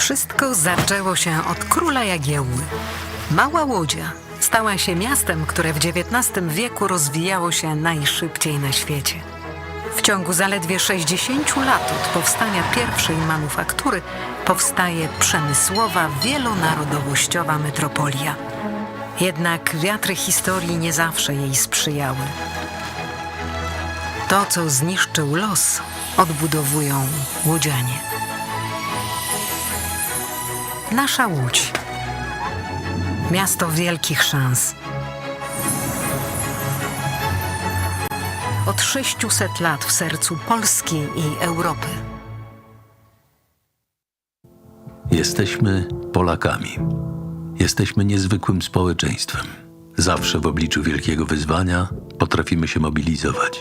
Wszystko zaczęło się od króla Jagiełły. Mała Łodzia stała się miastem, które w XIX wieku rozwijało się najszybciej na świecie. W ciągu zaledwie 60 lat od powstania pierwszej manufaktury powstaje przemysłowa, wielonarodowościowa metropolia. Jednak wiatry historii nie zawsze jej sprzyjały. To, co zniszczył los, odbudowują łodzianie. Nasza Łódź. Miasto wielkich szans. Od 600 lat w sercu Polski i Europy. Jesteśmy Polakami. Jesteśmy niezwykłym społeczeństwem. Zawsze w obliczu wielkiego wyzwania potrafimy się mobilizować.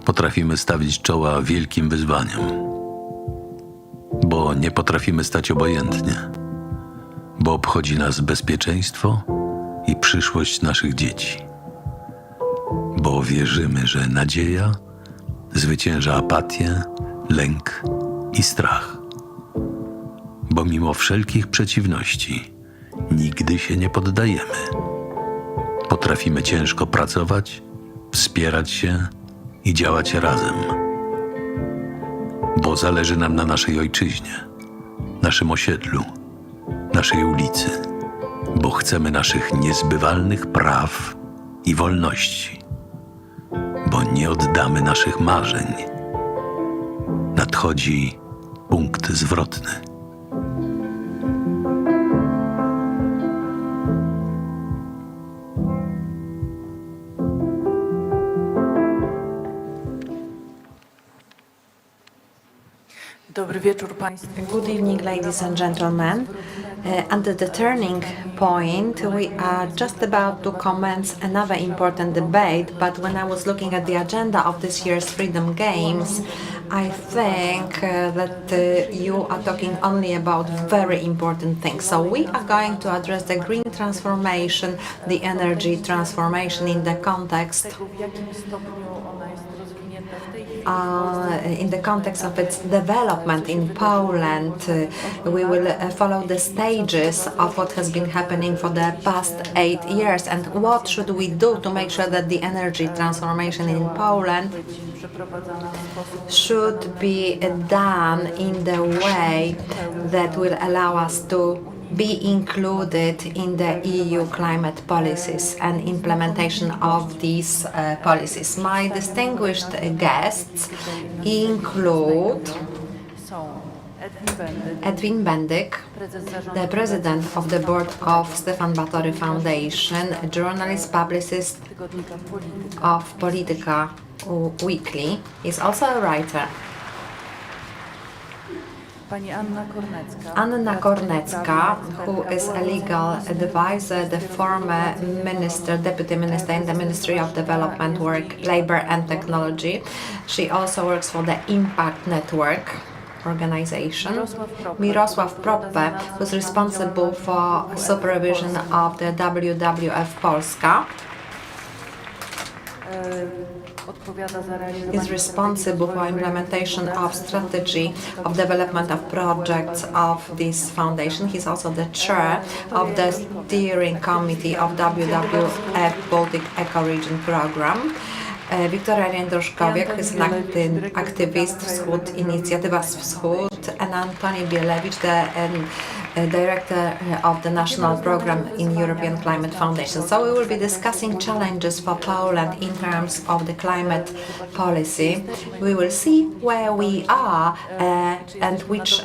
Potrafimy stawić czoła wielkim wyzwaniom. Bo nie potrafimy stać obojętnie. Bo obchodzi nas bezpieczeństwo i przyszłość naszych dzieci. Bo wierzymy, że nadzieja zwycięża apatię, lęk i strach. Bo mimo wszelkich przeciwności nigdy się nie poddajemy. Potrafimy ciężko pracować, wspierać się i działać razem. Bo zależy nam na naszej ojczyźnie, naszym osiedlu, naszej ulicy. Bo chcemy naszych niezbywalnych praw i wolności. Bo nie oddamy naszych marzeń. Nadchodzi punkt zwrotny. Dobry wieczór Państwu. Good evening, ladies and gentlemen. Under the turning point, we are just about to commence another important debate, but when I was looking at the agenda of this year's Freedom Games, I think that you are talking only about very important things. So we are going to address the green transformation, the energy transformation in the context of its development in Poland. We will follow the stages of what has been happening for the past 8 years and what should we do to make sure that the energy transformation in Poland should be done in the way that will allow us to be included in the EU climate policies and implementation of these policies. My distinguished guests include Edwin Bendyk, the president of the board of Stefan Batory Foundation, a journalist, publicist of Polityka weekly. He's also a writer. Anna Kornecka, who is a legal advisor, the former minister, deputy minister in the Ministry of Development, Work, Labour and Technology. She also works for the Impact Network organization. Mirosław Proppé, who's responsible for supervision of the WWF Polska. Is responsible for implementation of strategy of development of projects of this foundation. He's also the chair of the steering committee of WWF Baltic Ecoregion Program. Wiktoria Jędroszkowiak, who is an activist, Inicjatywa Wschód, and Antoni Bielewicz, the director of the national program in European Climate Foundation. So we will be discussing challenges for Poland in terms of the climate policy. We will see where we are and which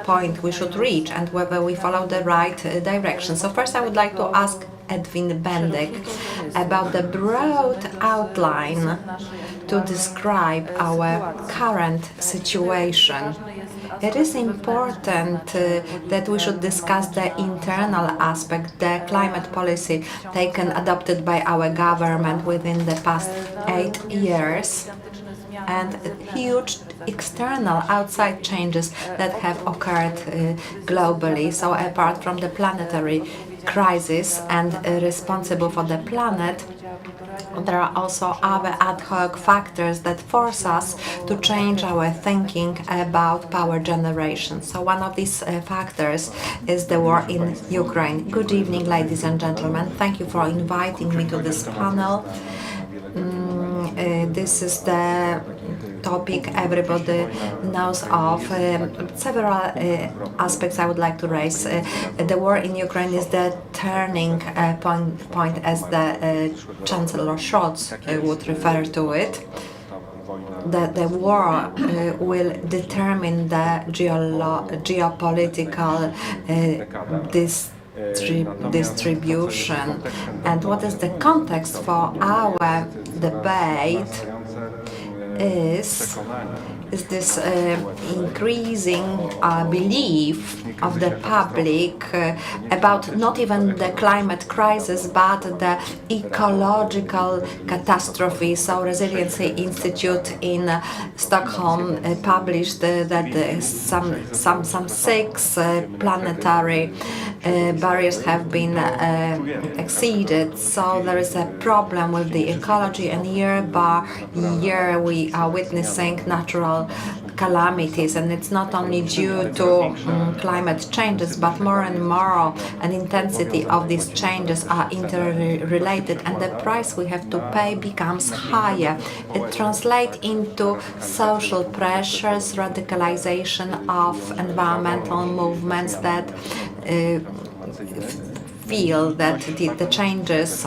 point we should reach and whether we follow the right direction. So first I would like to ask Edwin Bendyk about the broad outline to describe our current situation. It is important that we should discuss the internal aspect, the climate policy adopted by our government within the past 8 years, and huge external outside changes that have occurred globally. So apart from the planetary crisis and responsible for the planet, there are also other ad hoc factors that force us to change our thinking about power generation. So one of these factors is the war in Ukraine. Good evening, ladies and gentlemen. Thank you for inviting me to this panel. This is the topic everybody knows of. Several aspects I would like to raise. The war in Ukraine is the turning point, as the Chancellor Scholz would refer to it. The war will determine the geopolitical distribution. And what is the context for our debate is this increasing belief of the public about not even the climate crisis but the ecological catastrophe. So Resiliency Institute in Stockholm published that some 6 planetary barriers have been exceeded. So there is a problem with the ecology, and year by year we are witnessing natural calamities, and it's not only due to climate changes, but more and more an intensity of these changes are interrelated, and the price we have to pay becomes higher. It translates into social pressures, radicalization of environmental movements that feel that the changes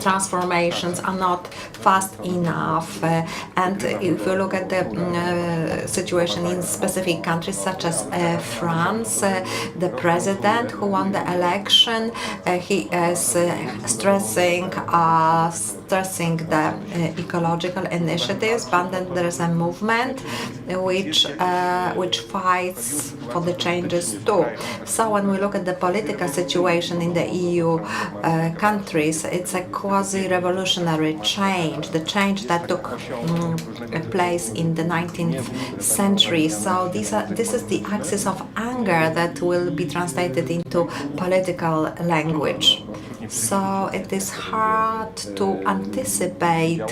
transformations are not fast enough, and if you look at the situation in specific countries such as France, the president who won the election, he is stressing the ecological initiatives, but then there is a movement which fights for the changes too. So when we look at the political situation in the EU countries, it's a quasi-revolutionary change, the change that took place in the 19th century. So this is the axis of anger that will be translated into political language. So it is hard to anticipate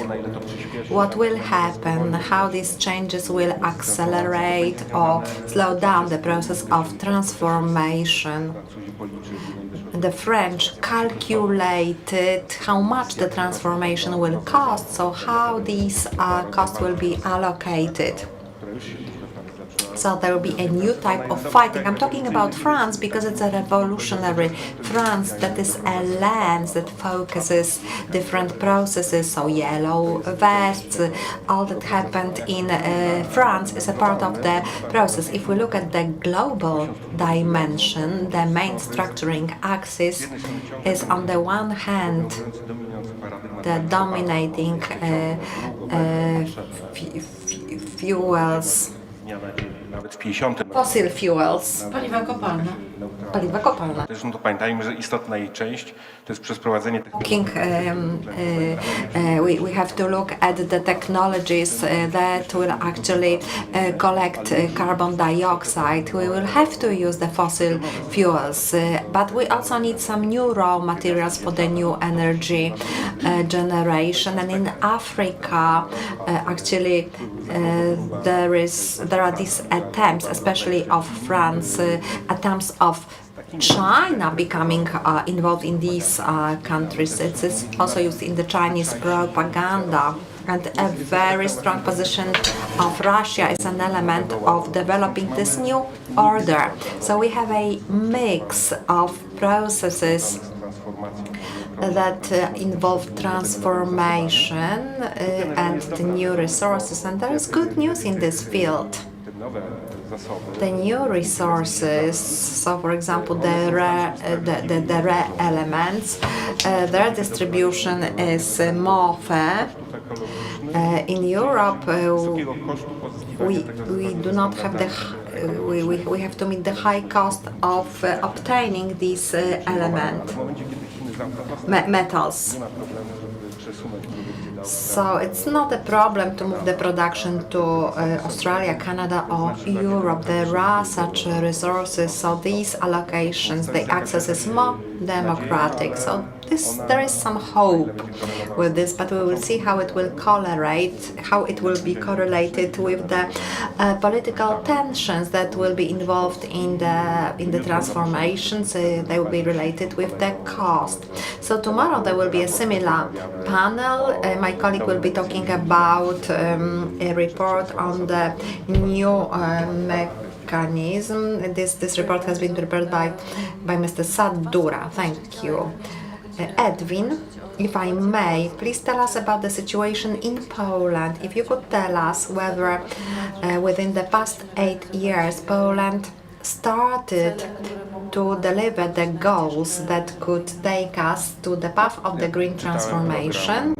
what will happen, how these changes will accelerate or slow down the process of transformation. The French calculated how much the transformation will cost, so how these costs will be allocated. So there will be a new type of fighting. I'm talking about France because it's a revolutionary France that is a lens that focuses different processes. So yellow vests, all that happened in France is a part of the process. If we look at the global dimension, the main structuring axis is on the one hand the dominating fuels, fossil fuels, Paliwa kopalne. paliwa kopalne. Też to pamiętajmy, że istotna jej część to jest przez prowadzenie We have to look at the technologies that will actually collect carbon dioxide. We will have to use the fossil fuels, but we also need some new raw materials for the new energy generation. And in Africa, actually, there are these attempts, especially of France, attempts of China becoming involved in these countries. It is also used in the Chinese propaganda. And a very strong position of Russia is an element of developing this new order. So we have a mix of processes that involve transformation and the new resources. And there is good news in this field. The new resources, so for example the rare elements, their distribution is more fair. In Europe, we do not have the we have to meet the high cost of obtaining these metals. So it's not a problem to move the production to Australia, Canada or Europe. There are such resources, so these allocations, the access is more democratic. So there is some hope with this, but we will see how it will be correlated with the political tensions that will be involved in the transformations. They will be related with the cost. So tomorrow there will be a similar panel. My colleague will be talking about a report on the new mechanism. This report has been prepared by Mr. Sadura. Thank you. Edwin, if I may, please tell us about the situation in Poland. If you could tell us whether within the past 8 years Poland started to deliver the goals that could take us to the path of the green transformation.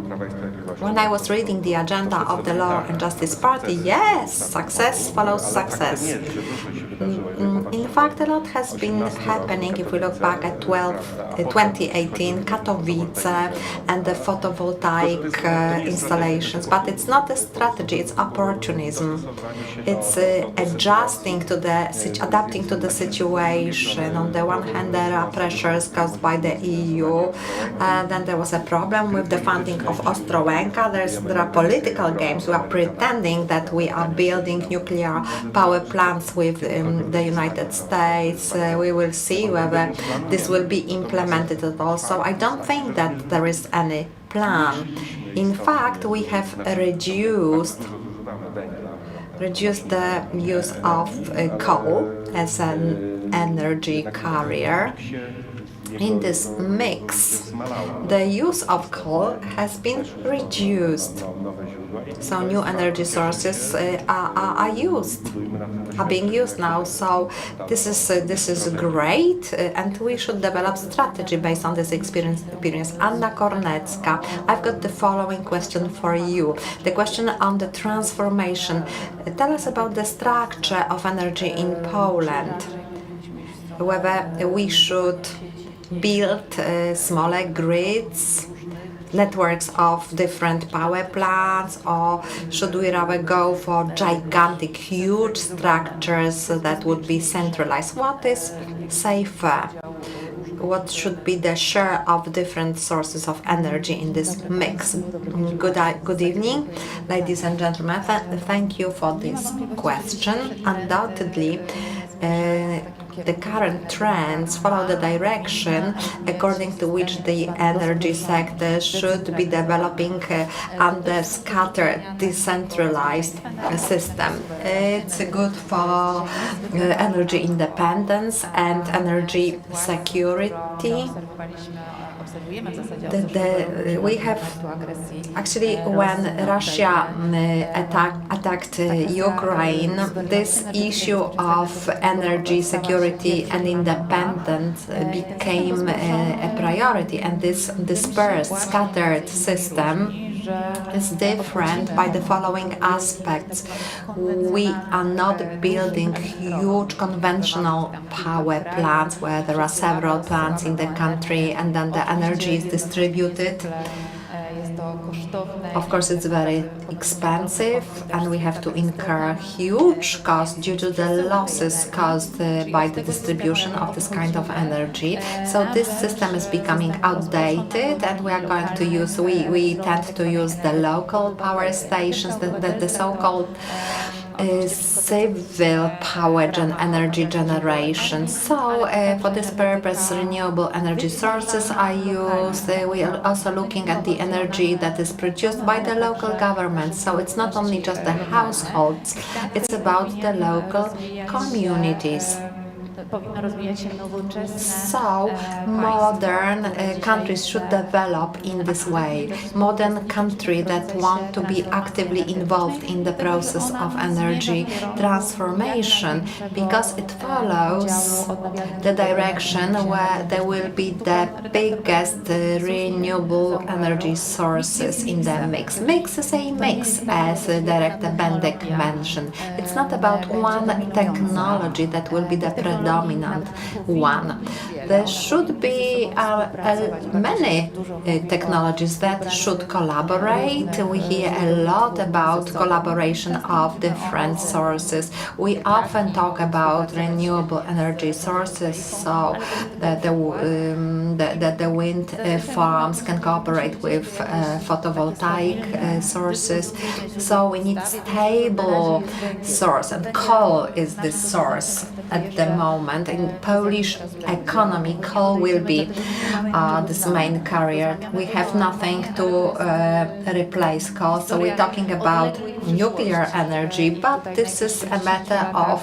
When I was reading the agenda of the Law and Justice Party, yes, success follows success. In fact, a lot has been happening if we look back at 2018, Katowice and the photovoltaic installations. But it's not a strategy, it's opportunism. It's adapting to the situation. On the one hand, there are pressures caused by the EU. Then there was a problem with the funding of Ostrołęka. There are political games. We are pretending that we are building nuclear power plants with the United States. We will see whether this will be implemented at all. So I don't think that there is any plan. In fact, we have reduced the use of coal as an energy carrier. In this mix, the use of coal has been reduced. So new energy sources are being used now. So this is great, and we should develop strategy based on this experience. Anna Kornecka, I've got the following question for you. The question on the transformation. Tell us about the structure of energy in Poland. Whether we should build smaller grids, networks of different power plants, or should we rather go for gigantic, huge structures that would be centralized? What is safer? What should be the share of different sources of energy in this mix? Good evening, ladies and gentlemen. Thank you for this question. Undoubtedly, the current trends follow the direction according to which the energy sector should be developing under scattered, decentralized system. It's good for energy independence and energy security. We have actually, when Russia attacked Ukraine, this issue of energy security and independence became a priority, and this dispersed, scattered system is different by the following aspects. We are not building huge conventional power plants where there are several plants in the country and then the energy is distributed. Of course, it's very expensive and we have to incur huge costs due to the losses caused by the distribution of this kind of energy. So this system is becoming outdated, and we are going to use, we tend to use the local power stations, the so-called civil power energy generation. So for this purpose, renewable energy sources are used. We are also looking at the energy that is produced by the local government. So it's not only just the households, it's about the local communities. So modern countries should develop in this way. Modern countries that want to be actively involved in the process of energy transformation, because it follows the direction where there will be the biggest renewable energy sources in the mix. Mix is a mix, as Director Bendyk mentioned. It's not about one technology that will be the predominant one. there should be many technologies that should collaborate. We hear a lot about collaboration of different sources. We often talk about renewable energy sources, so that the wind farms can cooperate with photovoltaic sources. So we need stable source, and coal is this source at the moment. In Polish economy, coal will be this main carrier. We have nothing to replace coal, so we're talking about nuclear energy, but this is a matter of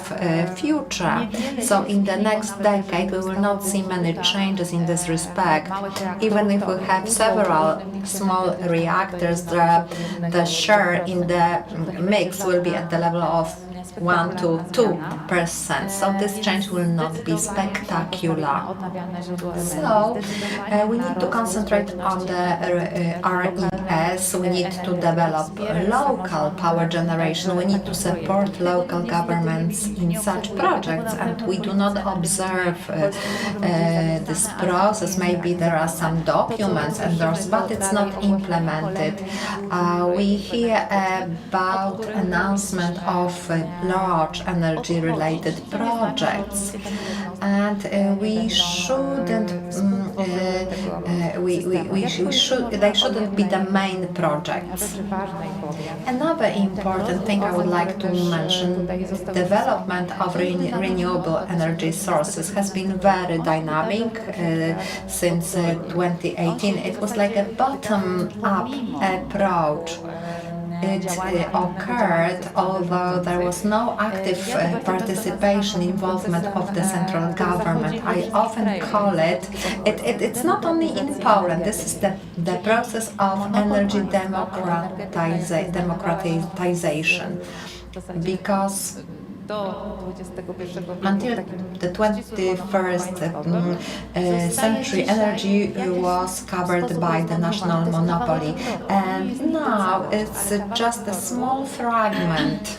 future. So in the next decade, we will not see many changes in this respect. Even if we have several small reactors, the share in the mix will be at the level of 1 to 2%. So this change will not be spectacular. So we need to concentrate on the RES. We need to develop local power generation. We need to support local governments in such projects, and we do not observe this process. Maybe there are some documents endorsed, but it's not implemented. We hear about announcement of large energy-related projects, and we shouldn't. They shouldn't be the main projects. Another important thing I would like to mention: development of renewable energy sources has been very dynamic since 2018. It was like a bottom-up approach. It occurred although there was no active participation, involvement of the central government. I often call it's not only in Poland, this is the process of energy democratization, because until the 21st century, energy was covered by the national monopoly, and now it's just a small fragment.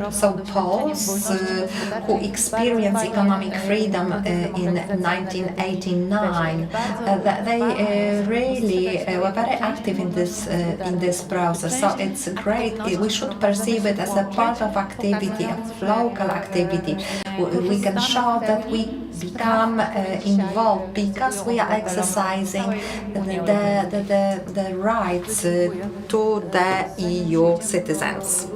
So Poles who experienced economic freedom in 1989, they really were very active in this process. So it's great. We should perceive it as a part of activity, of local activity. We can show that we become involved because we are exercising the rights to the EU citizens.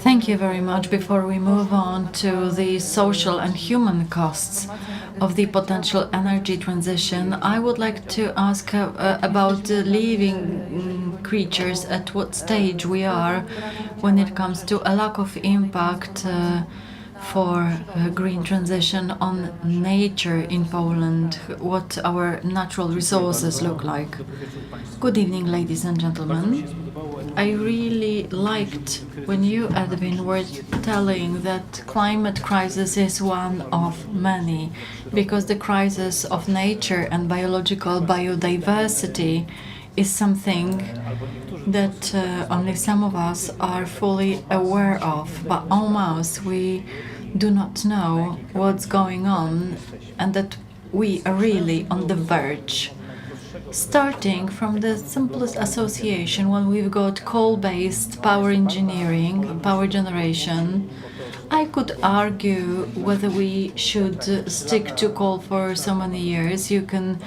Thank you very much. Before we move on to the social and human costs of the potential energy transition, I would like to ask about the living creatures, at what stage we are when it comes to a lack of impact for green transition on nature in Poland, what our natural resources look like. Good evening, ladies and gentlemen. I really liked when you, Edwin, were telling that climate crisis is one of many, because the crisis of nature and biological biodiversity is something that only some of us are fully aware of, but almost we do not know what's going on, and that we are really on the verge. Starting from the simplest association, when we've got coal-based power engineering, power generation, I could argue whether we should stick to coal for so many years. You can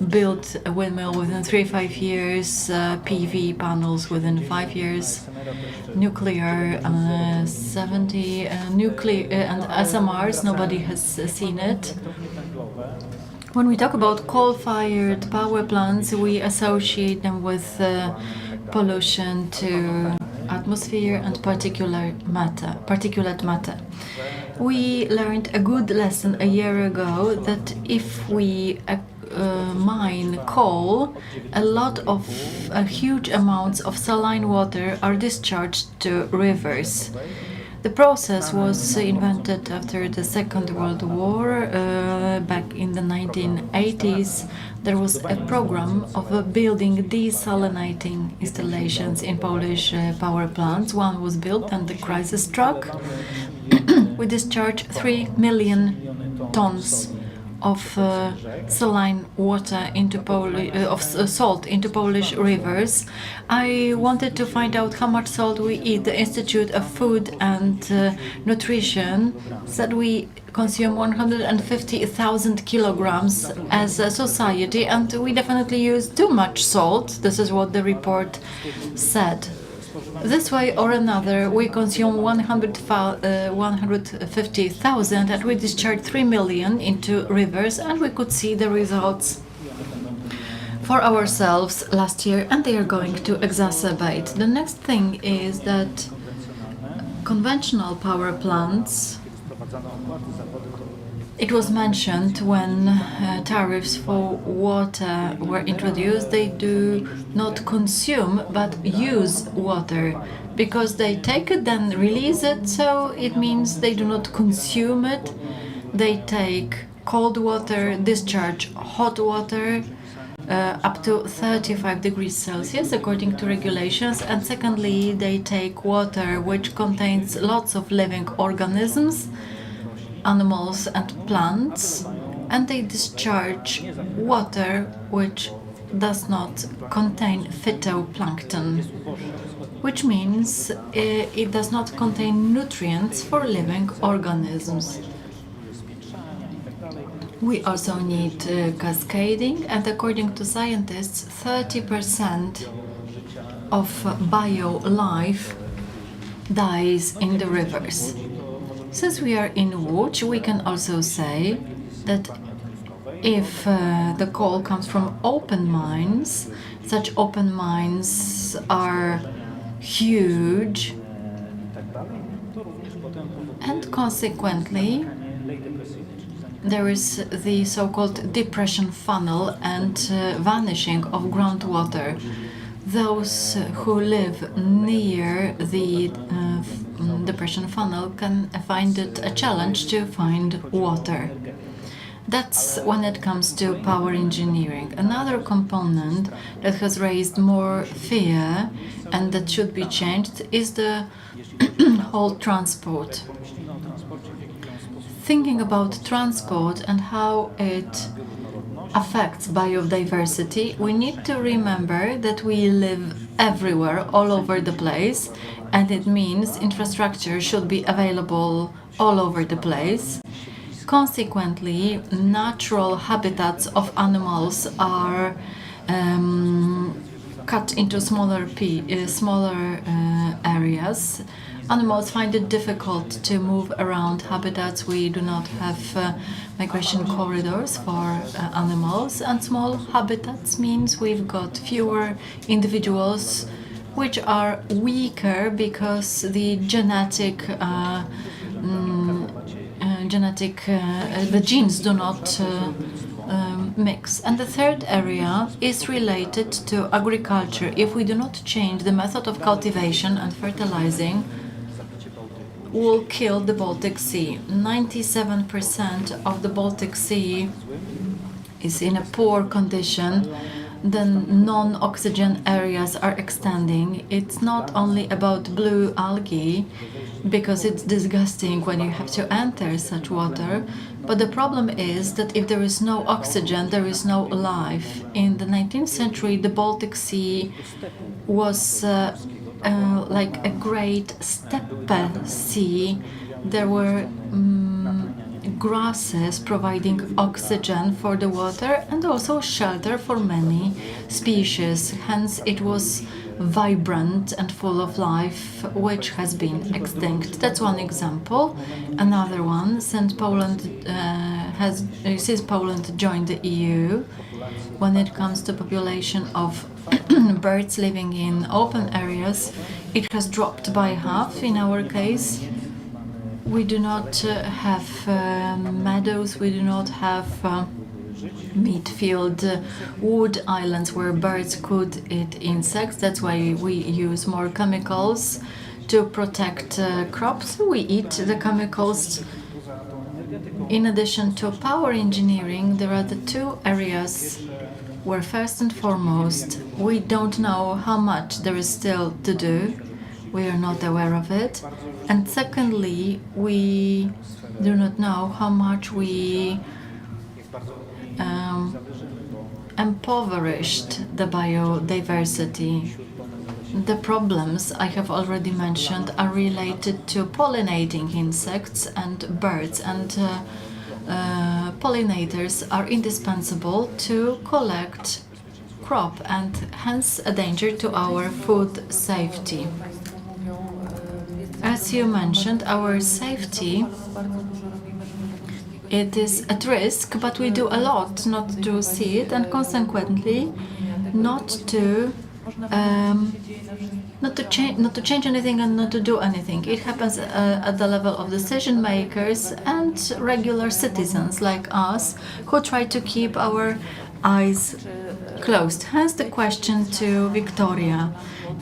build a windmill within 3-5 years, PV panels within 5 years, nuclear 70, nuclear and SMRs, nobody has seen it. When we talk about coal-fired power plants, we associate them with pollution to atmosphere and particulate matter. We learned a good lesson a year ago that if we mine coal, huge amounts of saline water are discharged to rivers. The process was invented after the Second World War. Back in the 1980s, there was a program of building desalinating installations in Polish power plants. One was built and the crisis struck. we discharge 3 million tons of saline water into salt into Polish rivers. I wanted to find out how much salt we eat. The Institute of Food and Nutrition said we consume 150,000 kilograms as a society, and we definitely use too much salt. This is what the report said. This way or another, we consume 150,000 and we discharge 3 million into rivers, and we could see the results for ourselves last year, and they are going to exacerbate. The next thing is that conventional power plants, it was mentioned when tariffs for water were introduced, they do not consume but use water, because they take it then release it, so it means they do not consume it. They take cold water, discharge hot water up to 35 degrees Celsius according to regulations, and secondly they take water which contains lots of living organisms, animals and plants, and they discharge water which does not contain phytoplankton, which means it does not contain nutrients for living organisms. We also need cascading, and according to scientists, 30% of bio-life dies in the rivers. Since we are in Łódź, we can also say that if the coal comes from open mines, such open mines are huge, and consequently there is the so-called depression funnel and vanishing of groundwater. Those who live near the depression funnel can find it a challenge to find water. That's when it comes to power engineering. Another component that has raised more fear and that should be changed is the whole transport. Thinking about transport and how it affects biodiversity, we need to remember that we live everywhere, all over the place, and it means infrastructure should be available all over the place. Consequently, natural habitats of animals are cut into smaller areas. Animals find it difficult to move around habitats. We do not have migration corridors for animals, and small habitats means we've got fewer individuals which are weaker because the the genes do not mix. And the third area is related to agriculture. If we do not change the method of cultivation and fertilizing, will kill the Baltic Sea. 97% of the Baltic Sea is in a poor condition. The non-oxygen areas are extending. It's not only about blue algae, because it's disgusting when you have to enter such water, but the problem is that if there is no oxygen, there is no life. In the 19th century, the Baltic Sea was like a great steppe sea. There were grasses providing oxygen for the water and also shelter for many species. Hence it was vibrant and full of life, which has been extinct. That's one example. Another one, since Poland joined the EU, when it comes to population of birds living in open areas, it has dropped by half in our case. We do not have meadows, we do not have meat-filled wood islands where birds could eat insects. That's why we use more chemicals to protect crops. We eat the chemicals. In addition to power engineering, there are the two areas where first and foremost we don't know how much there is still to do. We are not aware of it. And secondly, we do not know how much we impoverished the biodiversity. The problems I have already mentioned are related to pollinating insects and birds, and pollinators are indispensable to collect crop and hence a danger to our food safety. As you mentioned, our safety, it is at risk, but we do a lot not to see it, and consequently not to change anything and not to do anything. It happens at the level of decision makers and regular citizens like us who try to keep our eyes closed. Hence the question to Wiktoria: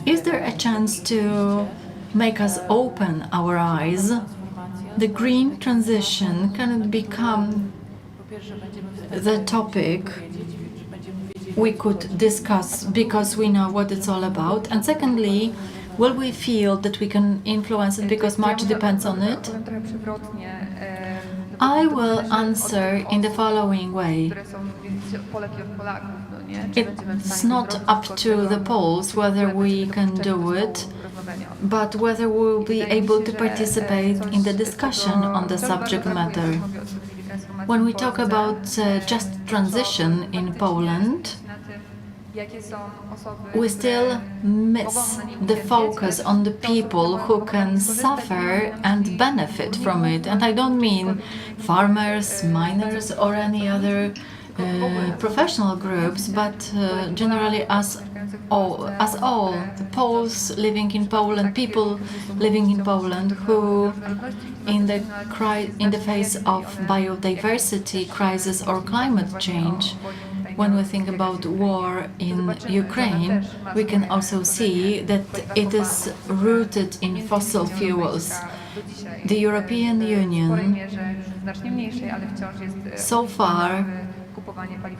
is there a chance to make us open our eyes? The green transition can become the topic we could discuss because we know what it's all about. And secondly, will we feel that we can influence it because much depends on it? I will answer in the following way. It's not up to the Poles whether we can do it, but whether we'll be able to participate in the discussion on the subject matter. When we talk about just transition in Poland, we still miss the focus on the people who can suffer and benefit from it. And I don't mean farmers, miners, or any other professional groups, but generally as all the Poles living in Poland, people living in Poland who in the face of biodiversity crisis or climate change. When we think about war in Ukraine, we can also see that it is rooted in fossil fuels. The European Union so far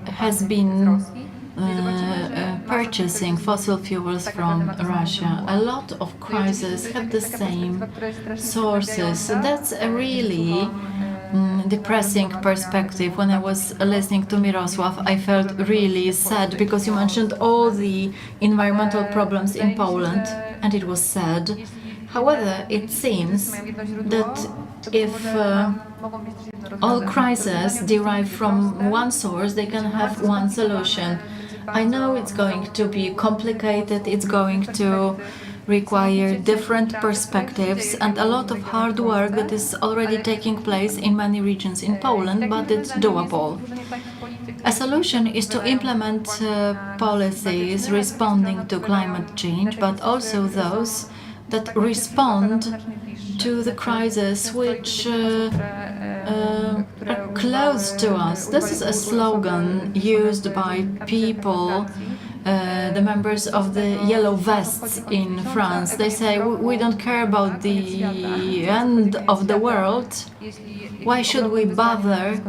has been purchasing fossil fuels from Russia. A lot of crises have the same sources. That's a really depressing perspective. When I was listening to Mirosław, I felt really sad because you mentioned all the environmental problems in Poland, and it was sad. However, it seems that if all crises derive from one source, they can have one solution. I know it's going to be complicated, it's going to require different perspectives and a lot of hard work that is already taking place in many regions in Poland, but it's doable. A solution is to implement policies responding to climate change, but also those that respond to the crisis which are close to us. This is a slogan used by people, the members of the Yellow Vests in France. They say, we don't care about the end of the world. Why should we bother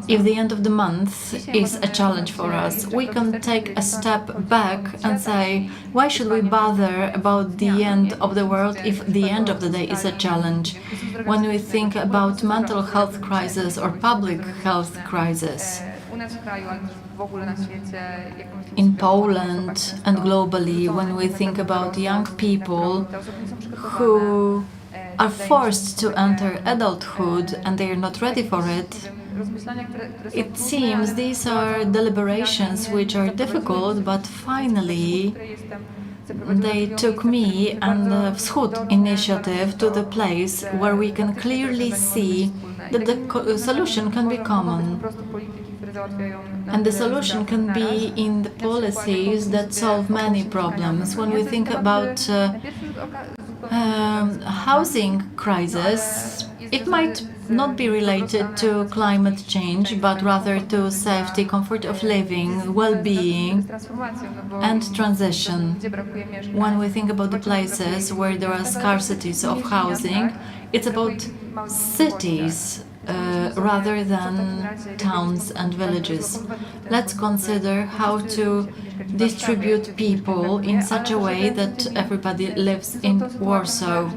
if the end of the month is a challenge for us? We can take a step back and say, why should we bother about the end of the world if the end of the day is a challenge? When we think about mental health crisis or public health crisis, in Poland and globally, when we think about young people who are forced to enter adulthood and they are not ready for it, it seems these are deliberations which are difficult, but finally they took me and the Wschód initiative to the place where we can clearly see that the solution can be common. And the solution can be in the policies that solve many problems. When we think about housing crisis, it might not be related to climate change, but rather to safety, comfort of living, well-being, and transition. When we think about the places where there are scarcities of housing, it's about cities rather than towns and villages. Let's consider how to distribute people in such a way that everybody lives in Warsaw.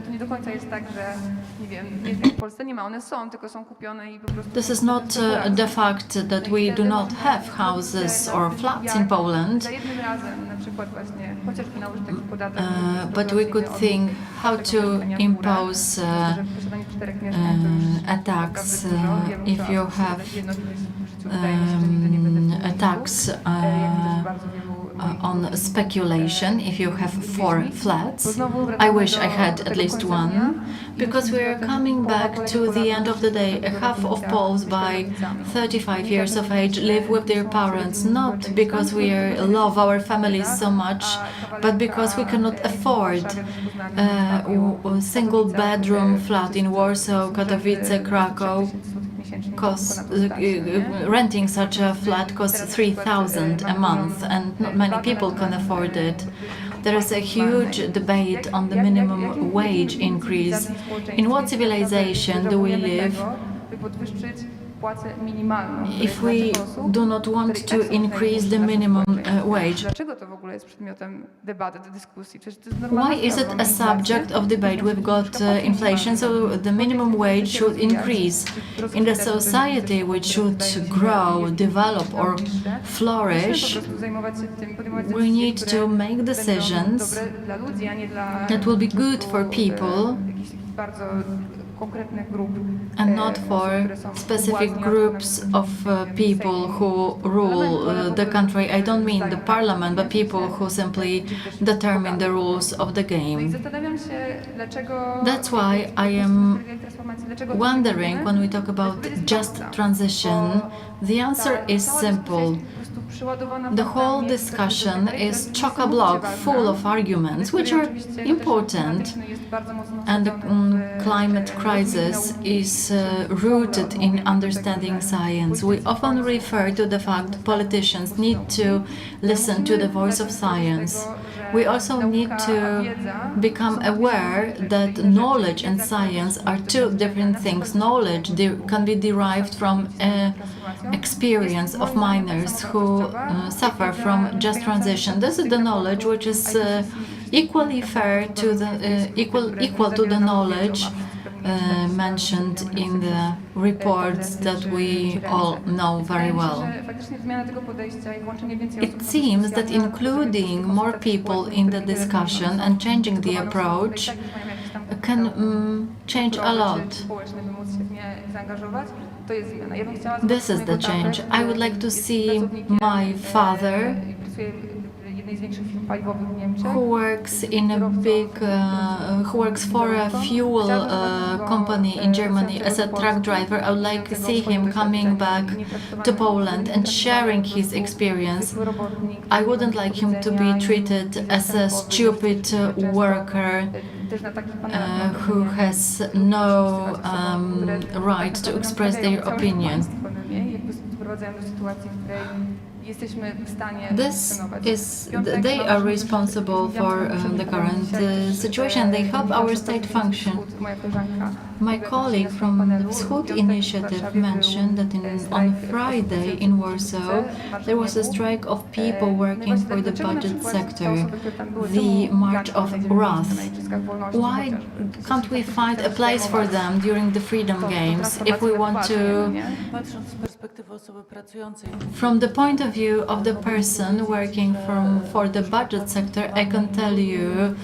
This is not the fact that we do not have houses or flats in Poland, but we could think how to impose a tax if you have a tax on speculation if you have 4 flats. I wish I had at least one, because we are coming back to the end of the day. Half of Poles by 35 years of age live with their parents, not because we love our families so much, but because we cannot afford a single bedroom flat in Warsaw, Katowice, Krakow. Renting such a flat costs 3,000 a month, and not many people can afford it. There is a huge debate on the minimum wage increase. In what civilization do we live if we do not want to increase the minimum wage? Why is it a subject of debate? We've got inflation, so the minimum wage should increase. In the society which should grow, develop or flourish, we need to make decisions that will be good for people and not for specific groups of people who rule the country. I don't mean the parliament, but people who simply determine the rules of the game. That's why I am wondering, when we talk about just transition, the answer is simple. The whole discussion is chock-a-block full of arguments, which are important, and the climate crisis is rooted in understanding science. We often refer to the fact politicians need to listen to the voice of science. We also need to become aware that knowledge and science are 2 different things. Knowledge can be derived from experience of miners who suffer from just transition. This is the knowledge which is equally fair to the equal to the knowledge mentioned in the reports that we all know very well. It seems that including more people in the discussion and changing the approach can change a lot. This is the change. I would like to see my father, who works in a who works for a fuel company in Germany as a truck driver. I would like to see him coming back to Poland and sharing his experience. I wouldn't like him to be treated as a stupid worker who has no right to express their opinion. They are responsible for the current situation. They help our state function. My colleague from the Wschód Initiative mentioned that on Friday in Warsaw there was a strike of people working for the budget sector, the March of Wrath. Why can't we find a place for them during the Freedom Games if we want to? From the point of view of the person working for the budget sector, I can tell you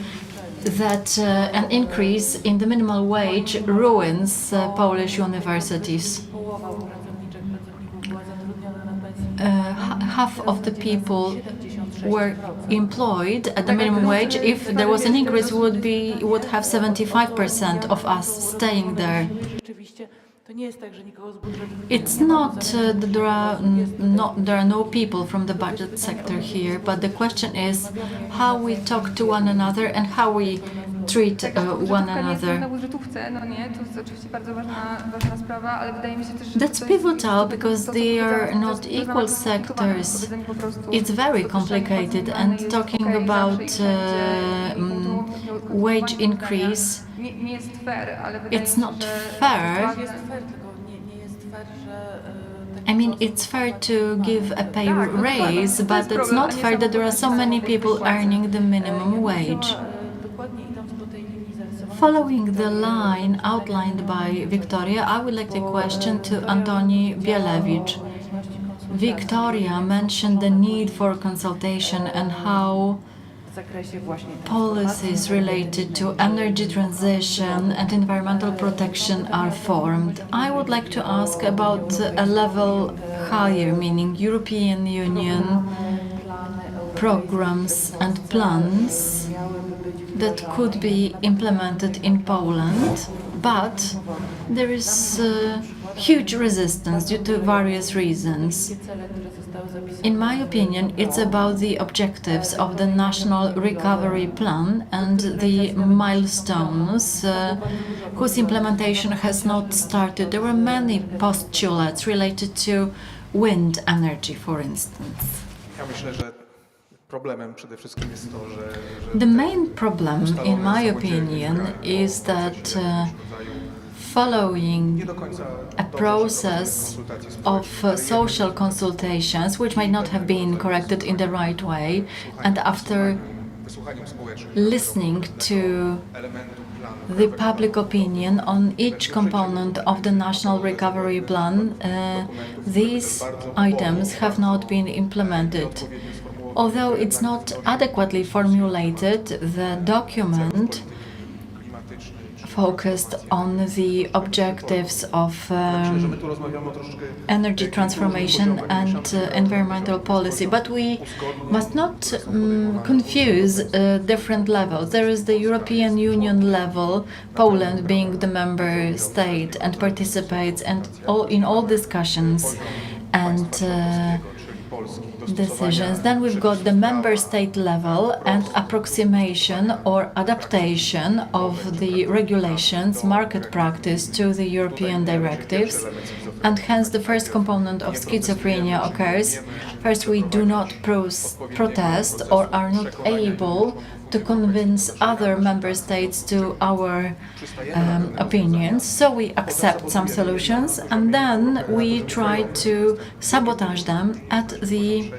that an increase in the minimum wage ruins Polish universities. Half of the people were employed at the minimum wage. If there was an increase, would have 75% of us staying there. It's not that there are no people from the budget sector here, but the question is how we talk to one another and how we treat one another. That's pivotal because they are not equal sectors. It's very complicated, and talking about wage increase, it's not fair. I mean, it's fair to give a pay raise, but it's not fair that there are so many people earning the minimum wage. Following the line outlined by Wiktoria, I would like to question to Antoni Bielewicz. Wiktoria mentioned the need for consultation and how policies related to energy transition and environmental protection are formed. I would like to ask about a level higher, meaning European Union programs and plans that could be implemented in Poland, but there is huge resistance due to various reasons. In my opinion, it's about the objectives of the National Recovery Plan and the milestones whose implementation has not started. There were many postulates related to wind energy, for instance. Ja myślę, że problemem przede wszystkim jest to, że The main problem, in my opinion, is that following a process of social consultations, which might not have been corrected in the right way, and after listening to the public opinion on each component of the National Recovery Plan, these items have not been implemented. Although it's not adequately formulated, the document focused on the objectives of energy transformation and environmental policy. But we must not confuse different levels. There is the European Union level, Poland being the member state and participates in all discussions and decisions. Then we've got the member state level and approximation or adaptation of the regulations, market practice to the European directives, and hence the first component of schizophrenia occurs. First, we do not protest or are not able to convince other member states to our opinions, so we accept some solutions and then we try to sabotage them at the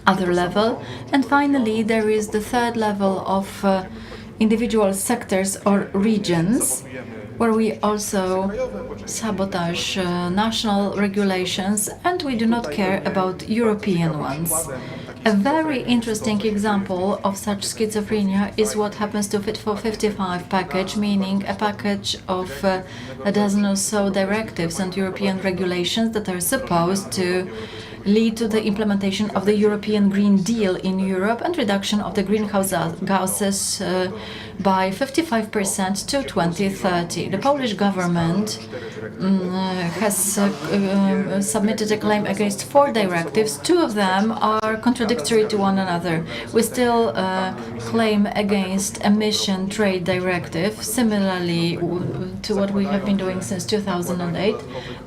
other level. And finally, there is the third level of individual sectors or regions, where we also sabotage national regulations and we do not care about European ones. A very interesting example of such schizophrenia is what happens to Fit for 55 package, meaning a package of a dozen or so directives and European regulations that are supposed to lead to the implementation of the European Green Deal in Europe and reduction of the greenhouse gases by 55% to 2030. The Polish government has submitted a claim against 4 directives. 2 of them are contradictory to one another. We still claim against emission trade directive, similarly to what we have been doing since 2008,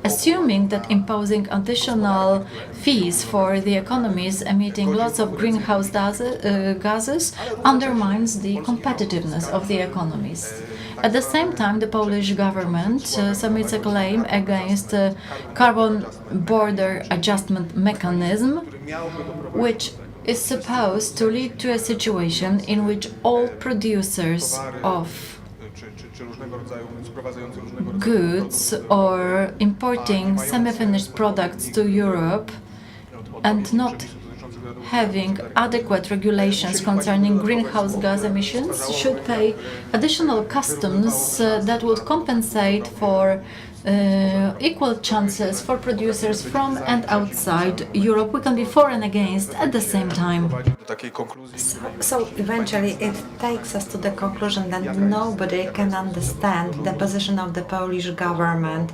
assuming that imposing additional fees for the economies emitting lots of greenhouse gases undermines the competitiveness of the economies. At the same time, the Polish government submits a claim against the carbon border adjustment mechanism, which is supposed to lead to a situation in which all producers of goods or importing semi-finished products to Europe and not having adequate regulations concerning greenhouse gas emissions should pay additional customs that would compensate for equal chances for producers from and outside Europe. We can be for and against at the same time. So eventually it takes us to the conclusion that nobody can understand the position of the Polish government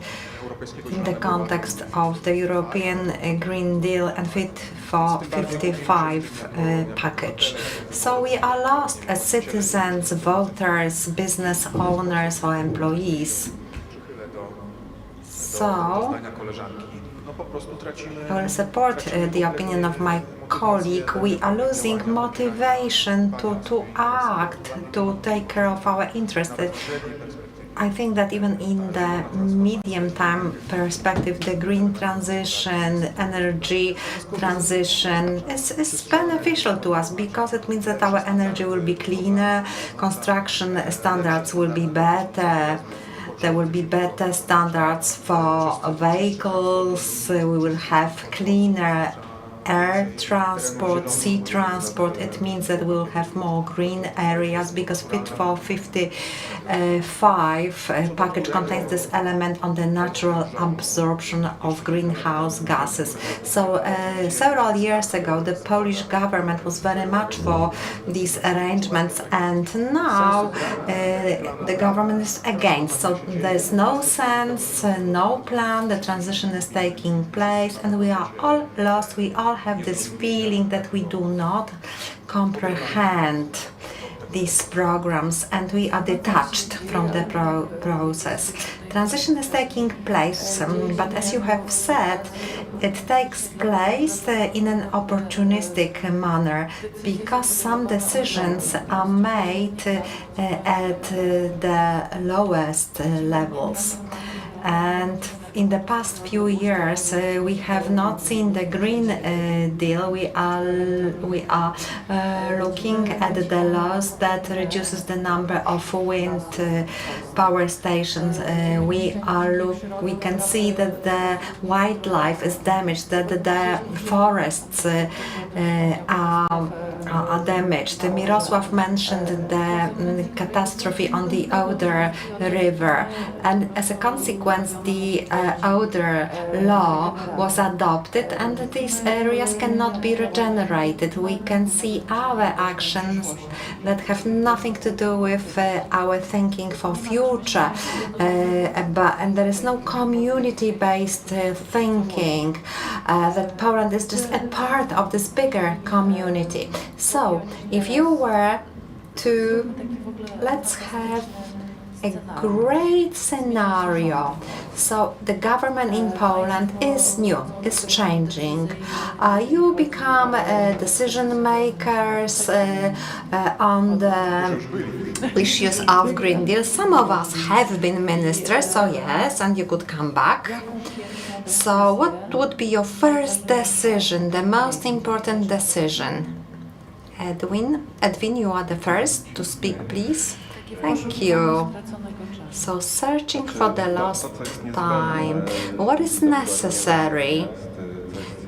in the context of the European Green Deal and Fit for 55 package. So we are lost as citizens, voters, business owners or employees. So I will support the opinion of my colleague. We are losing motivation to act, to take care of our interests. I think that even in the medium time perspective, the green transition, energy transition is beneficial to us because it means that our energy will be cleaner, construction standards will be better. There will be better standards for vehicles, we will have cleaner air transport, sea transport. It means that we'll have more green areas because Fit for 55 package contains this element on the natural absorption of greenhouse gases. So several years ago, the Polish government was very much for these arrangements, and now the government is against. So there's no sense, no plan, the transition is taking place, and we are all lost. We all have this feeling that we do not comprehend these programs and we are detached from the process. Transition is taking place, but as you have said, it takes place in an opportunistic manner because some decisions are made at the lowest levels. And in the past few years, we have not seen the Green Deal. We are looking at the laws that reduces the number of wind power stations. We can see that the wildlife is damaged, that the forests are damaged. Mirosław mentioned the catastrophe on the Oder River, and as a consequence, the Oder law was adopted, and these areas cannot be regenerated. We can see our actions that have nothing to do with our thinking for future, and there is no community-based thinking, that Poland is just a part of this bigger community. So, if you were to, let's have a great scenario. So the government in Poland is new, is changing. You become decision makers on the issues of Green Deal. Some of us have been ministers, so yes, and you could come back. So what would be your first decision, the most important decision? Edwin, you are the first to speak, please. Thank you. So, searching for the lost time. What is necessary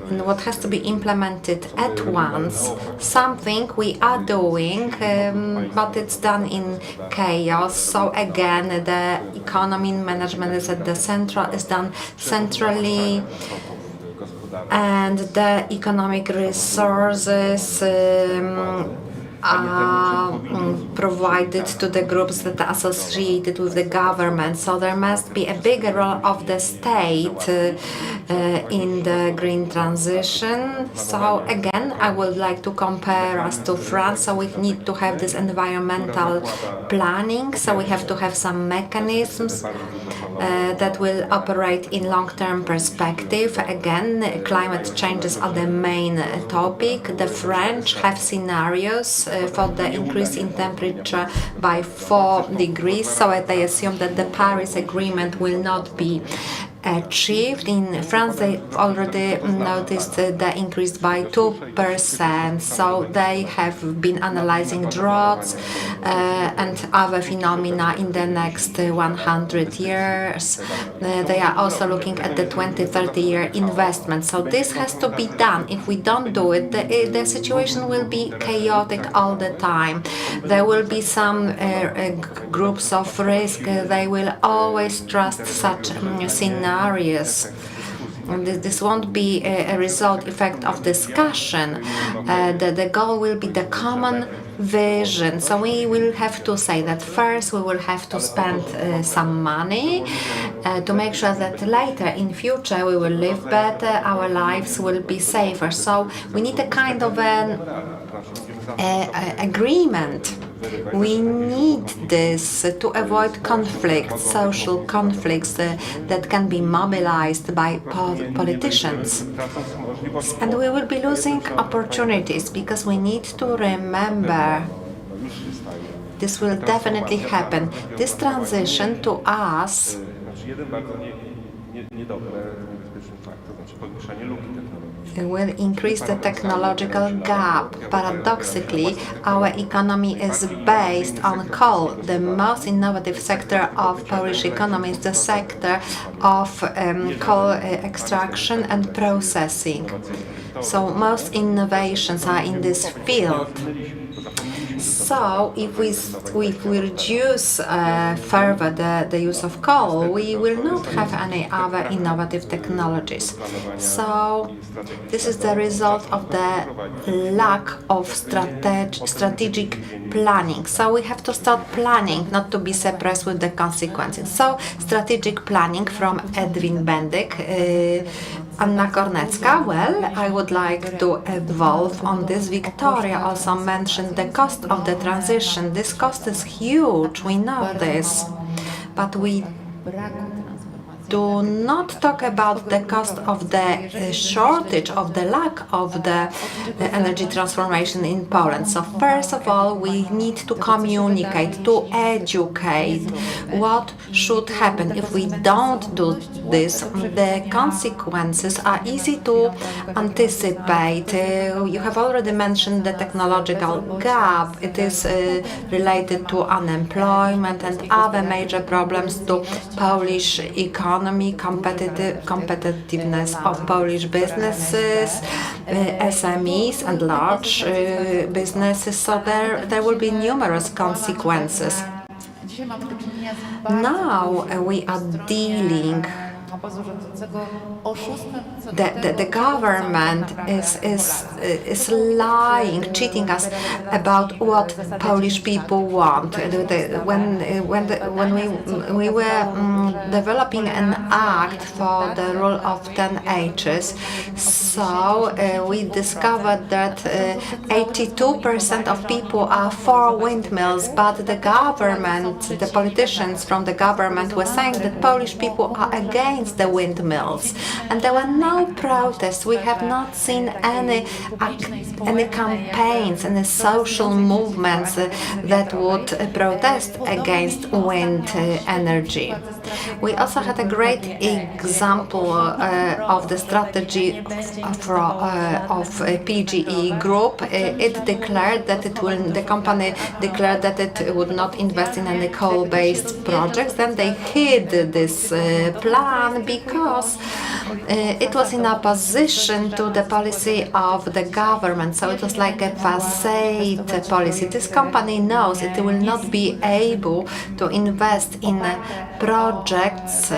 and what has to be implemented at once? Something we are doing, but it's done in chaos. So again, the economy management is at the is done centrally, and the economic resources are provided to the groups that are associated with the government. So there must be a bigger role of the state in the green transition. So again, I would like to compare us to France. So we need to have this environmental planning. So we have to have some mechanisms that will operate in long-term perspective. Again, climate changes are the main topic. The French have scenarios for the increase in temperature by 4 degrees, so they assume that the Paris Agreement will not be achieved. In France, they already noticed the increase by 2%, so they have been analyzing droughts and other phenomena in the next 100 years. They are also looking at the 20-30 year investment. So this has to be done. If we don't do it, the situation will be chaotic all the time. There will be some groups of risk. They will always trust such scenarios. This won't be a result effect of discussion. The goal will be the common vision. So we will have to say that first we will have to spend some money to make sure that later in future we will live better, our lives will be safer. So we need a kind of an agreement. We need this to avoid conflicts, social conflicts that can be mobilized by politicians. And we will be losing opportunities because we need to remember This will definitely happen. This transition to us Znaczy jeden bardzo niedobry, niebezpieczny fakt, to znaczy powiększanie luki technologicznej. will increase the technological gap. Paradoxically, our economy is based on coal. The most innovative sector of Polish economy is the sector of coal extraction and processing. So most innovations are in this field. So if we reduce further the use of coal, we will not have any other innovative technologies. So this is the result of the lack of strategic planning. So we have to start planning, not to be surprised with the consequences. So strategic planning from Edwin Bendyk. Anna Kornecka, well, I would like to evolve on this. Wiktoria also mentioned the cost of the transition. This cost is huge, we know this, but we do not talk about the cost of the shortage, of the lack of the energy transformation in Poland. So first of all, we need to communicate, to educate what should happen. If we don't do this, the consequences are easy to anticipate. You have already mentioned the technological gap. It is related to unemployment and other major problems to Polish economy, competitiveness of Polish businesses, SMEs and large businesses. So there will be numerous consequences. Now we are dealing. The government is lying, cheating us about what Polish people want. When we were developing an act for the rule of 10 H's, so we discovered that 82% of people are for windmills, but the government, the politicians from the government were saying that Polish people are against the windmills, and there were no protests. We have not seen any campaigns, any social movements that would protest against wind energy. We also had a great example of the strategy of PGE Group. It declared that the company declared that it would not invest in any coal-based projects. Then they hid this plan because it was in opposition to the policy of the government. So it was like a facade policy. This company knows it will not be able to invest in projects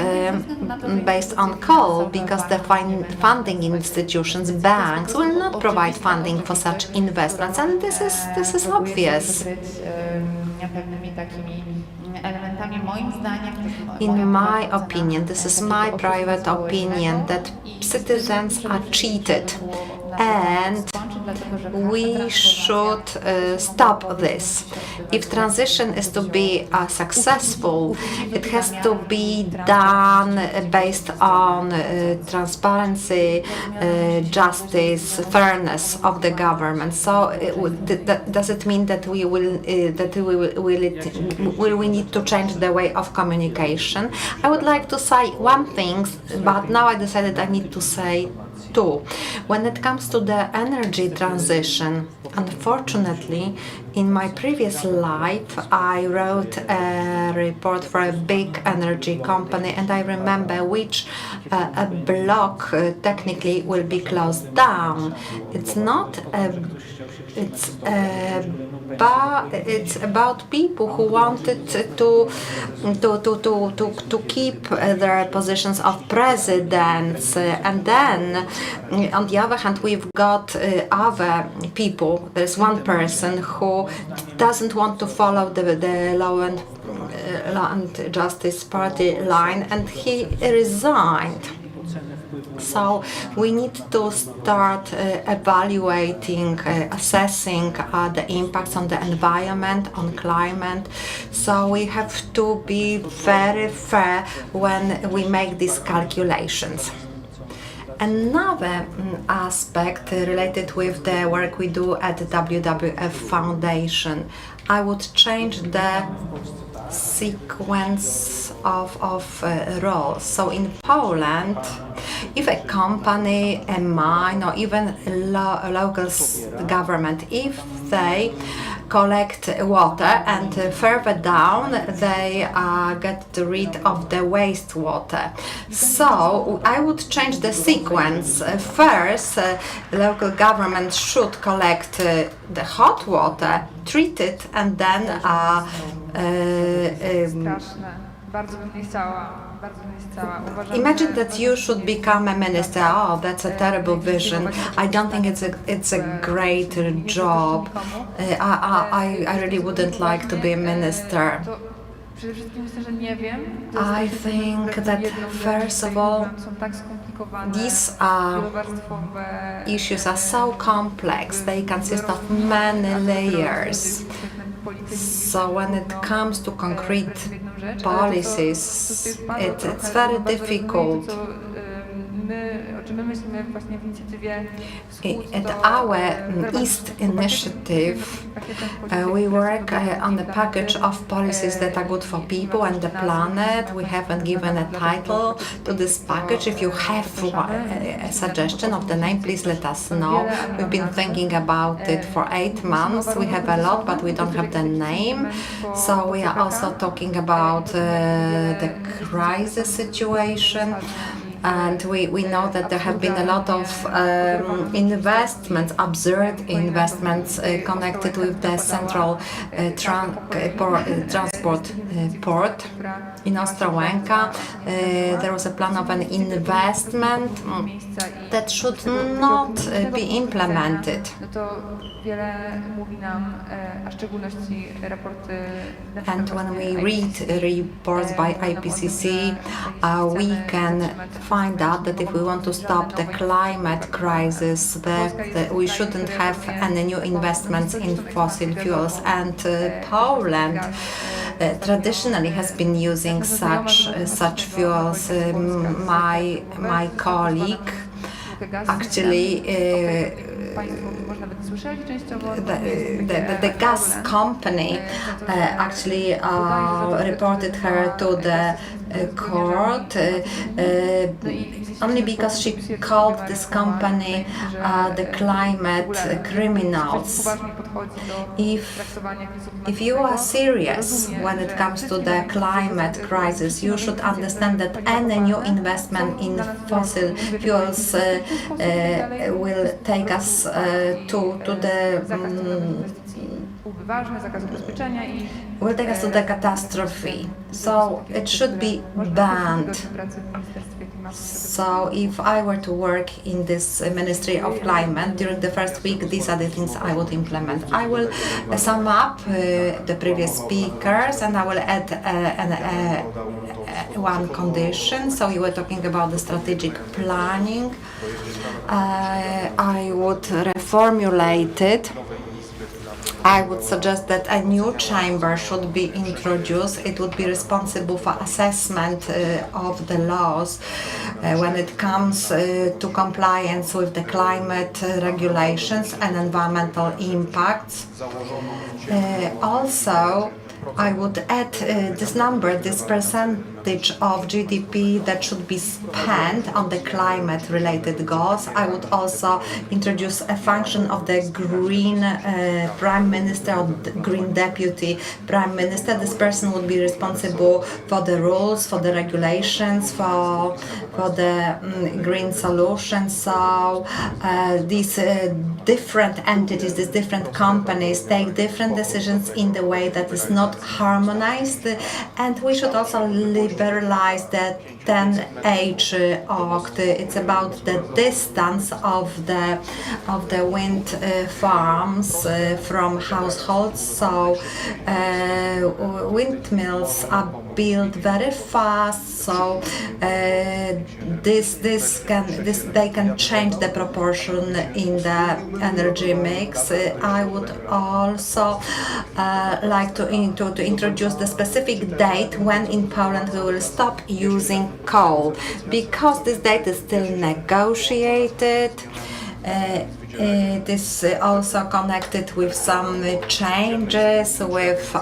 based on coal because the funding institutions, banks, will not provide funding for such investments, and this is obvious. In my opinion, this is my private opinion, that citizens are cheated, and we should stop this. If transition is to be successful, it has to be done based on transparency, justice, fairness of the government. So, does it mean that we need to change the way of communication? I would like to say one thing, but now I decided I need to say two. When it comes to the energy transition, unfortunately, in my previous life, I wrote a report for a big energy company, and I remember which a block technically will be closed down. It's not it's about people who wanted to keep their positions of presidents, and then on the other hand we've got other people. There's one person who doesn't want to follow the law and justice party line, and he resigned. So we need to start evaluating, assessing the impacts on the environment, on climate. So we have to be very fair when we make these calculations. Another aspect related with the work we do at the WWF Foundation, I would change the sequence of roles. So in Poland, if a company, a mine, or even a local government, if they collect water and further down they get rid of the wastewater. So I would change the sequence. First, local government should collect the hot water, treat it, and then imagine that you should become a minister. Oh, that's a terrible vision. I don't think it's a great job. I really wouldn't like to be a minister. I think that first of all, these issues are so complex. They consist of many layers. So when it comes to concrete policies, it's very difficult. At our East initiative, we work on the package of policies that are good for people and the planet. We haven't given a title to this package. If you have a suggestion of the name, please let us know. We've been thinking about it for 8 months. We have a lot, but we don't have the name. So we are also talking about the crisis situation. And we know that there have been a lot of investments, absurd investments connected with the central transport port in Ostrołęka. There was a plan of an investment that should not be implemented. And when we read reports by IPCC, we can find out that if we want to stop the climate crisis, that we shouldn't have any new investments in fossil fuels. And Poland traditionally has been using such fuels. My colleague actually the gas company actually reported her to the court only because she called this company the climate criminals. If you are serious when it comes to the climate crisis, you should understand that any new investment in fossil fuels will take us will take us to the catastrophe. So it should be banned. So if I were to work in this Ministry of Climate during the first week, these are the things I would implement. I will sum up the previous speakers, and I will add one condition. So you were talking about the strategic planning. I would reformulate it. I would suggest that a new chamber should be introduced. It would be responsible for assessment of the laws when it comes to compliance with the climate regulations and environmental impacts. Also, I would add this number, this percentage of GDP that should be spent on the climate-related goals. I would also introduce a function of the Green Prime Minister or the Green Deputy Prime Minister. This person would be responsible for the rules, for the regulations, for the green solutions. So these different entities, these different companies take different decisions in the way that is not harmonized, and we should also liberalize the 10H Act. It's about the distance of the wind farms from households. So windmills are build very fast, so they can change the proportion in the energy mix. I would also like to introduce the specific date when in Poland we will stop using coal, because this date is still negotiated. It is also connected with some changes with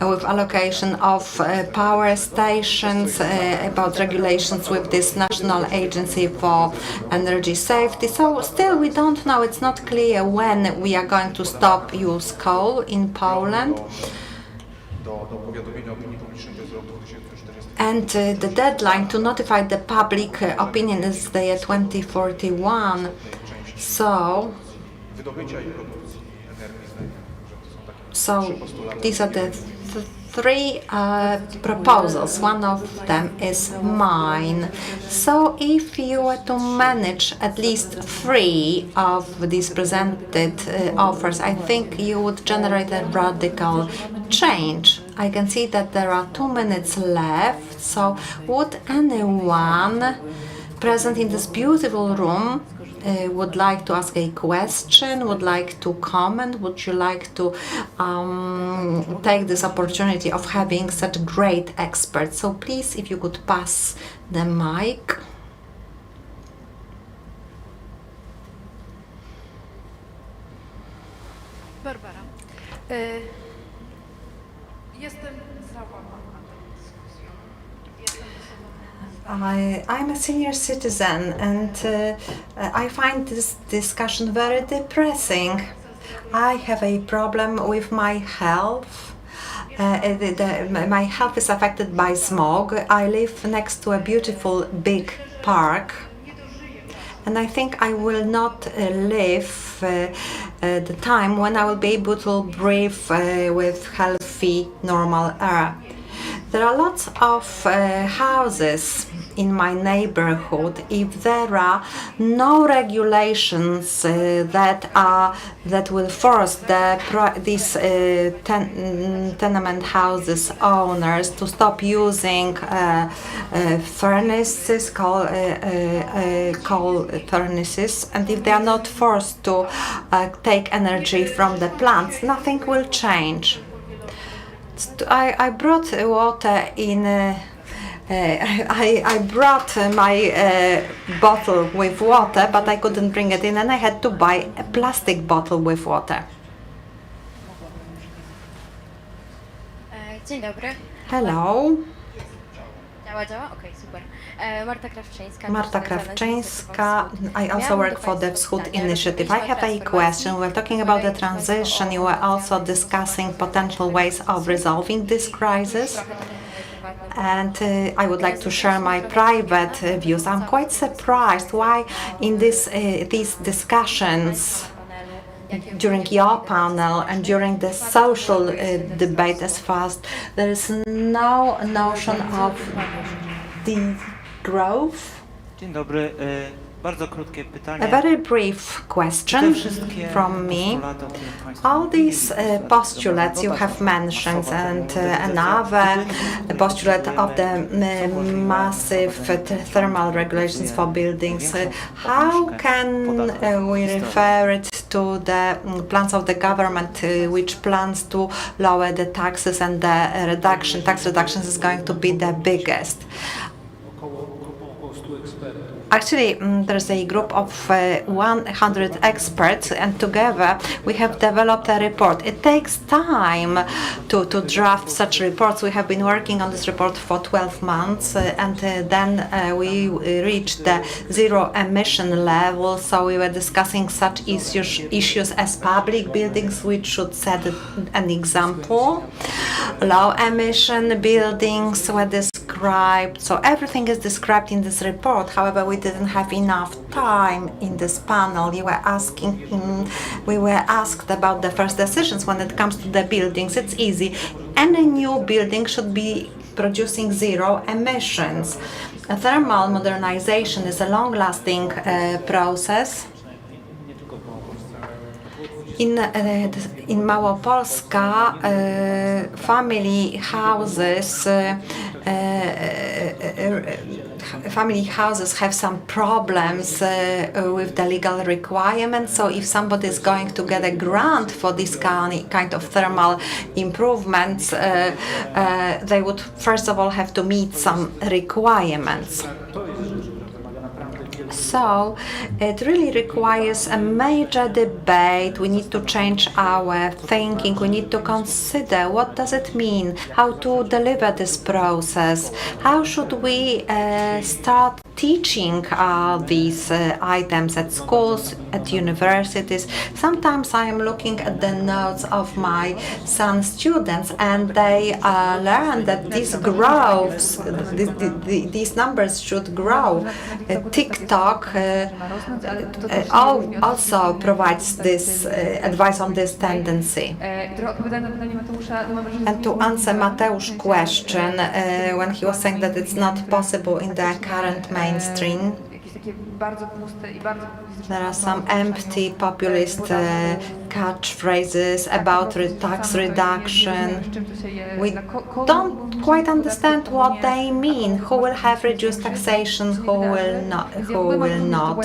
allocation of power stations, about regulations with this National Agency for Energy Safety. So still we don't know, it's not clear when we are going to stop use coal in Poland. And the deadline to notify the public opinion is the year 2041. So these are the three proposals. One of them is mine. So if you were to manage at least 3 of these presented offers, I think you would generate a radical change. I can see that there are 2 minutes left. So would anyone present in this beautiful room would like to ask a question, would like to comment? Would you like to take this opportunity of having such great experts? So please, if you could pass the mic. Barbara. Jestem załamana tą dyskusją. I'm a senior citizen, and I find this discussion very depressing. I have a problem with my health. My health is affected by smog. I live next to a beautiful big park, and I think I will not live the time when I will be able to breathe with healthy, normal air. There are lots of houses in my neighborhood. If there are no regulations that will force these tenement houses owners to stop using furnaces, coal furnaces, and if they are not forced to take energy from the plants, nothing will change. I brought water in. I brought my bottle with water, but I couldn't bring it in, and I had to buy a plastic bottle with water. Dzień dobry. Hello. Działa? Okej, super. Marta Krawczyńska. I also work for the Wschód Initiative. I have a question. We're talking about the transition. You were also discussing potential ways of resolving this crisis. And I would like to share my private views. I'm quite surprised why in these discussions during your panel and during the social debate as fast, there is no notion of the growth. Dzień dobry. Bardzo krótkie pytanie. A very brief question from me. All these postulates you have mentioned, and another postulate of the massive thermal regulations for buildings, how can we refer it to the plans of the government, which plans to lower the taxes, and the tax reductions is going to be the biggest? Actually, there's a group of 100 experts, and together we have developed a report. It takes time to draft such reports. We have been working on this report for 12 months, and then we reached the zero emission level. So we were discussing such issues as public buildings, which should set an example. Low emission buildings were described. So everything is described in this report. However, we didn't have enough time in this panel. We were asked about the first decisions when it comes to the buildings. It's easy. Any new building should be producing zero emissions. A thermal modernization is a long-lasting process. In Małopolska, family houses have some problems with the legal requirements. So if somebody is going to get a grant for this kind of thermal improvements, they would first of all have to meet some requirements. So it really requires a major debate. We need to change our thinking. We need to consider what does it mean, how to deliver this process, how should we start teaching these items at schools, at universities. Sometimes I am looking at the notes of my son's students, and they learn that this grows, these numbers should grow. TikTok also provides this advice on this tendency. And to answer Mateusz's question, when he was saying that it's not possible in the current mainstream, there are some empty populist catchphrases about tax reduction. We don't quite understand what they mean. Who will have reduced taxation? Who will not? Who will not?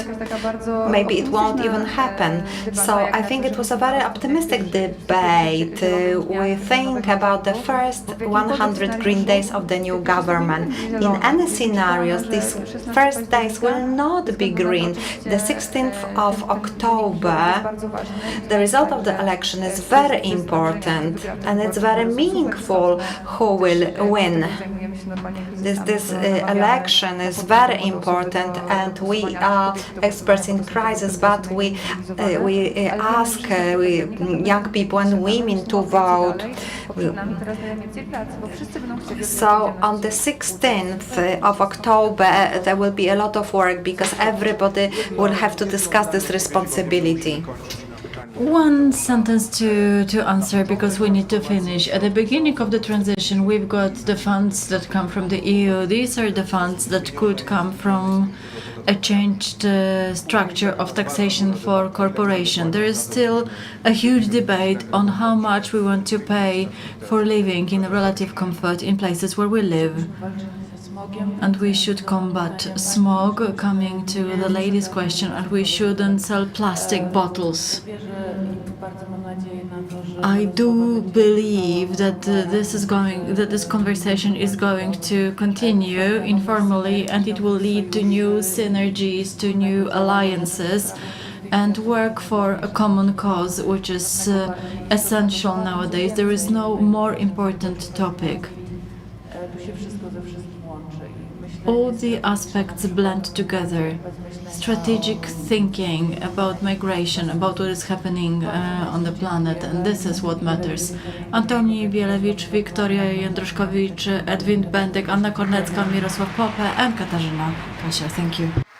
Maybe it won't even happen. So I think it was a very optimistic debate. We think about the first 100 green days of the new government. In any scenarios, these first days will not be green. The 16th of October, the result of the election is very important, and it's very meaningful who will win. This election is very important, and we are experts in crisis, but we ask young people and women to vote. So on the 16th of October, there will be a lot of work because everybody will have to discuss this responsibility. One sentence to answer, because we need to finish. At the beginning of the transition, we've got the funds that come from the EU. These are the funds that could come from a changed structure of taxation for corporation. There is still a huge debate on how much we want to pay for living in relative comfort in places where we live. And we should combat smog, coming to the lady's question, and we shouldn't sell plastic bottles. I do believe that this conversation is going to continue informally, and it will lead to new synergies, to new alliances, and work for a common cause, which is essential nowadays. There is no more important topic. All the aspects blend together. Strategic thinking about migration, about what is happening on the planet, and this is what matters. Antoni Bielewicz, Wiktoria Jędroszkowiak, Edwin Bendyk, Kornecka, Mirosław Proppé, and Katarzyna Kasia. Thank you.